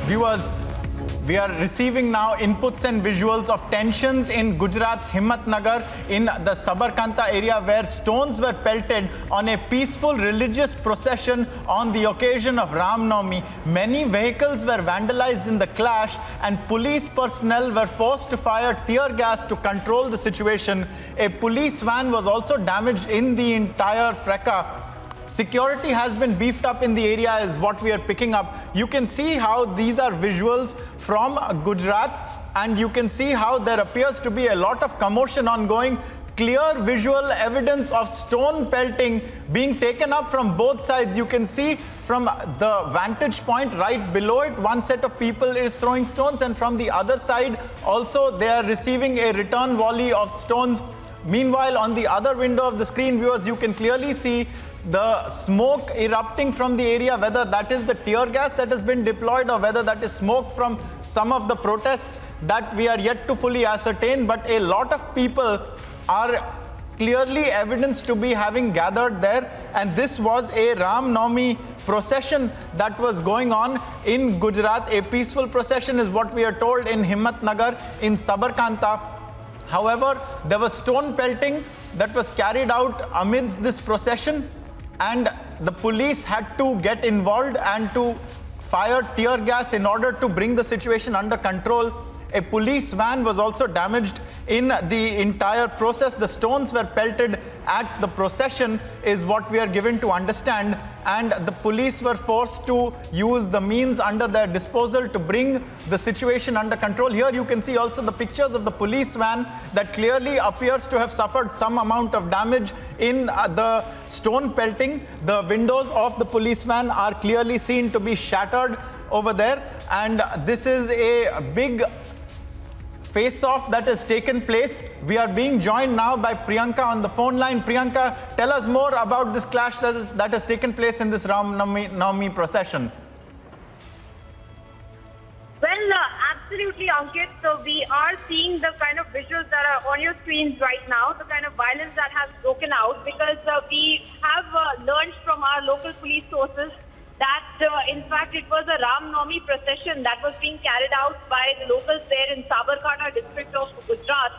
Viewers, we are receiving now inputs and visuals of tensions in Gujarat's Himmatnagar in the Sabarkantha area, where stones were pelted on a peaceful religious procession on the occasion of Navami. Many vehicles were vandalized in the clash, and police personnel were forced to fire tear gas to control the situation. A police van was also damaged in the entire fracas. Security has been beefed up in the area is what we are picking up. You can see how these are visuals from Gujarat, and you can see how there appears to be a lot of commotion ongoing. Clear visual evidence of stone pelting being taken up from both sides. You can see from the vantage point right below it, one set of people is throwing stones, and from the other side also they are receiving a return volley of stones. Meanwhile, on the other window of the screen, viewers, you can clearly see the smoke erupting from the area, whether that is the tear gas that has been deployed or whether that is smoke from some of the protests, that we are yet to fully ascertain. But a lot of people are clearly evidenced to be having gathered there, and this was a Navami procession that was going on in Gujarat. A peaceful procession is what we are told in Himmatnagar in Sabarkantha. However, there was stone pelting that was carried out amidst this procession, and the police had to get involved and to fire tear gas in order to bring the situation under control. A police van was also damaged in the entire process. The stones were pelted at the procession is what we are given to understand, and the police were forced to use the means under their disposal to bring the situation under control. Here you can see also the pictures of the police van that clearly appears to have suffered some amount of damage in the stone pelting. The windows of the police van are clearly seen to be shattered over there, and this is a big face-off that has taken place. We are being joined now by Priyanka on the phone line. Priyanka, tell us more about this clash that has taken place in this Navami procession. Well, absolutely, Ankit. So we are seeing the kind of visuals that are on your screens right now, the kind of violence that has broken out, because we have learned from our local police sources that in fact it was a Navami procession that was being carried out by the locals there in Sabarkantha district of Gujarat,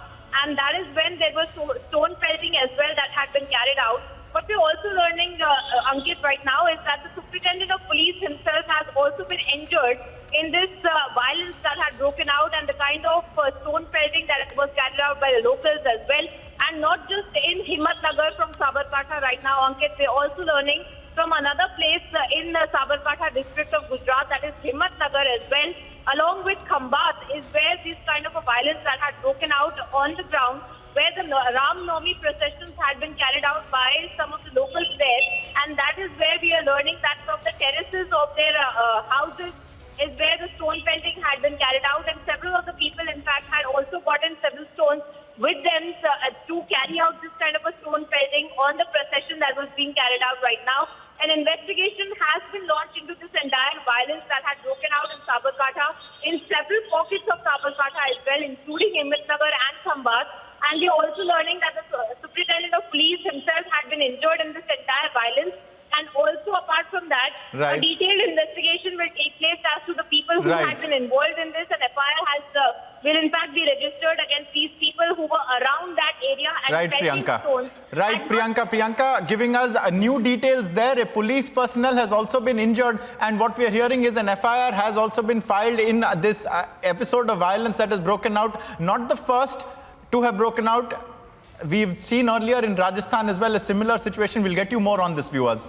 and that is when there was stone pelting as well that had been carried out. What we're also learning, Ankit, right now is that the superintendent of police himself has also been injured in this violence that had broken out, and the kind of stone pelting that was carried out by the locals as well. And not just in Himmatnagar from Sabarkantha right now, Ankit, we're also learning from another place in the Sabarkantha district of Gujarat, that is Himmatnagar as well, along with Khambat, is where this kind of a violence that had broken out on the ground, where the Navami processions had been carried out by some of the locals there. And that is where we are learning that from the terraces of their houses is where the stone pelting had been carried out, and several of the people in fact had also gotten several stones with them to carry out this kind of a stone pelting on the procession that was being carried out right now. An investigation has been launched into this entire violence that had broken out in Sabarkantha, in several pockets of Sabarkantha as well, including Himmatnagar and Khambat. And we're also learning that the superintendent of police himself had been injured in this entire violence. And also, apart from that, a detailed investigation will take place as to the people who had been involved in this, and FIR will in fact be registered against these people who were around that area and pelting stones. Priyanka, giving us new details there. A police personnel has also been injured, and what we are hearing is an FIR has also been filed in this episode of violence that has broken out. Not the first to have broken out. We've seen earlier in Rajasthan as well a similar situation. We'll get you more on this, viewers.